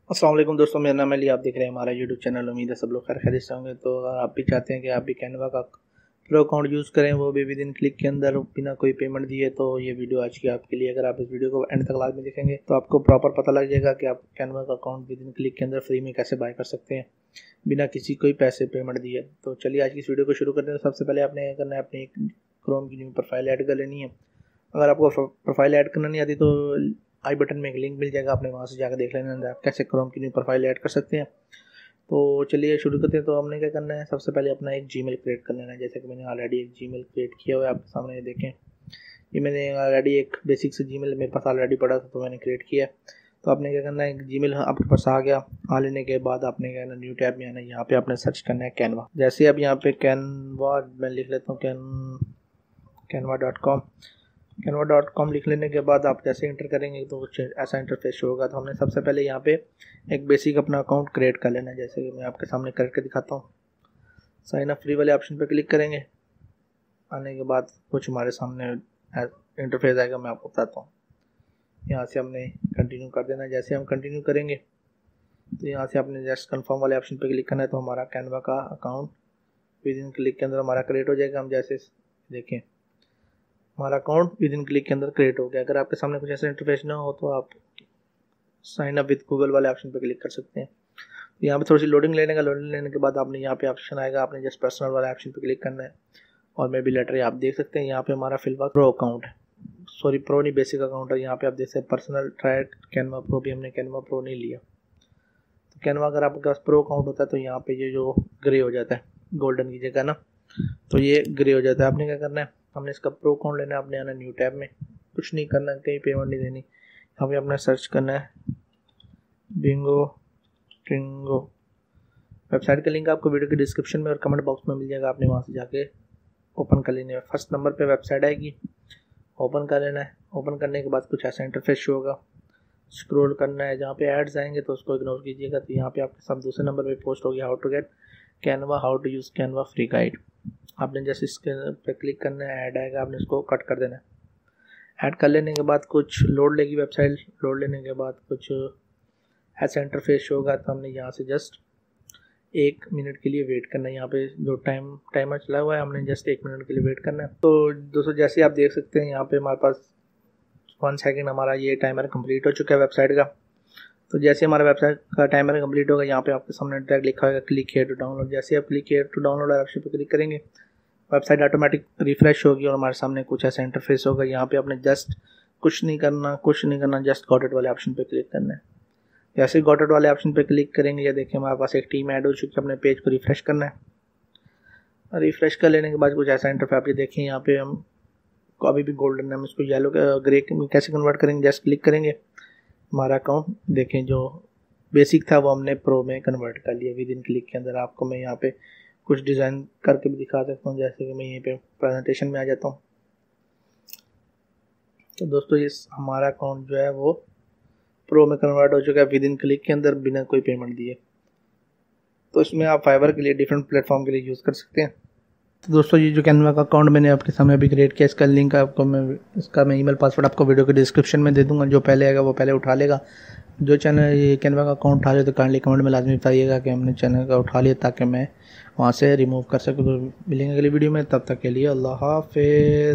अस्सलाम वालेकुम दोस्तों, मेरा नाम है अली। आप देख रहे हैं हमारा यूट्यूब चैनल। उम्मीद है सब लोग खैर खैरियत से होंगे। तो अगर आप भी चाहते हैं कि आप भी कैनवा का प्रो अकाउंट यूज़ करें, वो भी विद इन क्लिक के अंदर बिना कोई पेमेंट दिए, तो ये वीडियो आज की आपके लिए। अगर आप इस वीडियो को एंड तक लास्ट में देखेंगे तो आपको प्रॉपर पता लग जाएगा कि आप कैनवा का अकाउंट विद इन क्लिक के अंदर फ्री में कैसे बाय कर सकते हैं बिना किसी कोई पैसे पेमेंट दिए। तो चलिए आज की इस वीडियो को शुरू करते हैं। सबसे पहले आपने क्या करना है, अपनी एक क्रोम की न्यू प्रोफाइल ऐड कर लेनी है। अगर आपको प्रोफाइल ऐड करना नहीं आती तो आई बटन में एक लिंक मिल जाएगा, आपने वहाँ से जाकर देख लेना है आप कैसे क्रोम की न्यू प्रोफाइल ऐड कर सकते हैं। तो चलिए शुरू करते हैं। तो हमने क्या करना है, सबसे पहले अपना एक जीमेल क्रिएट कर लेना है। जैसे कि मैंने ऑलरेडी एक जीमेल क्रिएट किया हुआ है, आपके सामने ये देखें। ये मैंने ऑलरेडी एक बेसिक से जीमेल मेरे पास ऑलरेडी पड़ा था, तो मैंने क्रिएट किया है। तो आपने क्या करना है, एक जीमेल आपके पास आ गया। आ लेने के बाद आपने क्या करना, न्यू टैब में आना है। यहाँ पे आपने सर्च करना है कैनवा। जैसे अब यहाँ पे कैनवा मैं लिख लेता हूँ, canva.com लिख लेने के बाद आप जैसे इंटर करेंगे तो कुछ ऐसा इंटरफेस शो होगा। तो हमने सबसे पहले यहाँ पे एक बेसिक अपना अकाउंट क्रिएट कर लेना है। जैसे कि मैं आपके सामने करके दिखाता हूँ। साइन अप फ्री वाले ऑप्शन पे क्लिक करेंगे। आने के बाद कुछ हमारे सामने इंटरफेस आएगा, मैं आपको बताता हूँ। यहाँ से हमने कंटिन्यू कर देना है। जैसे हम कंटिन्यू करेंगे तो यहाँ से आपने जस्ट कन्फर्म वाले ऑप्शन पर क्लिक करना है। तो हमारा कैनवा का अकाउंट विद इन क्लिक के अंदर हमारा क्रिएट हो जाएगा। हम जैसे देखें हमारा अकाउंट विद इन क्लिक के अंदर क्रिएट हो गया। अगर आपके सामने कुछ ऐसा इंटरफेस ना हो तो आप साइन अप विद गूगल वाले ऑप्शन पर क्लिक कर सकते हैं। यहाँ पे थोड़ी सी लोडिंग लेने का, लोडिंग लेने के बाद आपने यहाँ पे ऑप्शन आएगा, आपने जस्ट पर्सनल वाले ऑप्शन पर क्लिक करना है। और मे बी लेटर आप देख सकते हैं यहाँ पे हमारा फिलहाल प्रो अकाउंट है, सॉरी प्रो नहीं बेसिक अकाउंट है। यहाँ पे आप देख सकते हैं पर्सनल ट्राई कैनवा प्रो भी, हमने कैनवा प्रो नहीं लिया। तो कैनवा अगर आपके पास प्रो अकाउंट होता है तो यहाँ पे ये जो ग्रे हो जाता है गोल्डन की जगह ना, तो ये ग्रे हो जाता है। आपने क्या करना है, हमने इसका प्रो अकाउंट लेना है। आपने आना न्यू टैब में, कुछ नहीं करना, कहीं पेमेंट नहीं देनी। यहाँ पे अपना सर्च करना है बिंगो ट्रिंगो। वेबसाइट का लिंक आपको वीडियो के डिस्क्रिप्शन में और कमेंट बॉक्स में मिल जाएगा। आपने वहाँ से जाके ओपन कर लेनी है। फर्स्ट नंबर पे वेबसाइट आएगी, ओपन कर लेना है। ओपन करने के बाद कुछ ऐसा इंटरफेस शो होगा, स्क्रॉल करना है। जहाँ पे एड्स आएंगे तो उसको इग्नोर कीजिएगा। तो यहाँ पे आपके साथ दूसरे नंबर पे पोस्ट होगी how to get Canva, how to use Canva free guide. आपने जैसे इसके पे क्लिक करना है, ऐड आएगा, आपने इसको कट कर देना है। ऐड कर लेने के बाद कुछ लोड लेगी वेबसाइट। लोड लेने के बाद कुछ ऐसा इंटरफेस होगा। तो हमने यहाँ से जस्ट 1 मिनट के लिए वेट करना है। यहाँ पे जो टाइमर चला हुआ है, हमने जस्ट 1 मिनट के लिए वेट करना है। तो दोस्तों जैसे आप देख सकते हैं यहाँ पे हमारे पास 1 सेकेंड हमारा ये टाइमर कंप्लीट हो चुका है वेबसाइट का। तो जैसे हमारा वेबसाइट का टाइमर कंप्लीट होगा, यहाँ पे आपके सामने डायरेक्ट लिखा होगा क्लिक हियर टू डाउनलोड। जैसे आप click here to download option पे क्लिक करेंगे, वेबसाइट ऑटोमेटिक रिफ्रेश होगी और हमारे सामने कुछ ऐसा इंटरफेस होगा। यहाँ पे आपने जस्ट कुछ नहीं करना, जस्ट गॉट इट वाले ऑप्शन पे क्लिक करना है। जैसे गॉट इट वाले ऑप्शन पे क्लिक करेंगे, ये देखिए हमारे पास एक टीम ऐड हो चुकी है। अपने पेज को रिफ्रेश करना है। रिफ्रेश कर लेने के बाद कुछ ऐसा इंटरफेस आप ये देखिए। यहाँ पे हम अभी भी गोल्डन है, हम इसको येलो ग्रे में कैसे कन्वर्ट करेंगे, जस्ट क्लिक करेंगे। हमारा अकाउंट देखें जो बेसिक था वो हमने प्रो में कन्वर्ट कर लिया विद इन क्लिक के अंदर। आपको मैं यहाँ पे कुछ डिज़ाइन करके भी दिखा सकता हूँ। जैसे कि मैं यहीं पे प्रेजेंटेशन में आ जाता हूँ। तो दोस्तों ये हमारा अकाउंट जो है वो प्रो में कन्वर्ट हो चुका है विद इन क्लिक के अंदर, बिना कोई पेमेंट दिए। तो इसमें आप फाइवर के लिए, डिफरेंट प्लेटफॉर्म के लिए यूज़ कर सकते हैं। तो दोस्तों ये जो कैनवा का अकाउंट मैंने आपके सामने अभी क्रिएट किया, इसका लिंक आपको मैं ईमेल पासवर्ड आपको वीडियो के डिस्क्रिप्शन में दे दूंगा। जो पहले आएगा वो पहले उठा लेगा। जो चैनल ये कैनवा का अकाउंट उठा ले तो काइंडली कमेंट में लाजमी बताइएगा कि हमने चैनल का उठा लिया, ताकि मैं वहाँ से रिमूव कर सकूँ। तो मिलेंगे अगली वीडियो में, तब तक के लिए अल्लाह हाफिज़।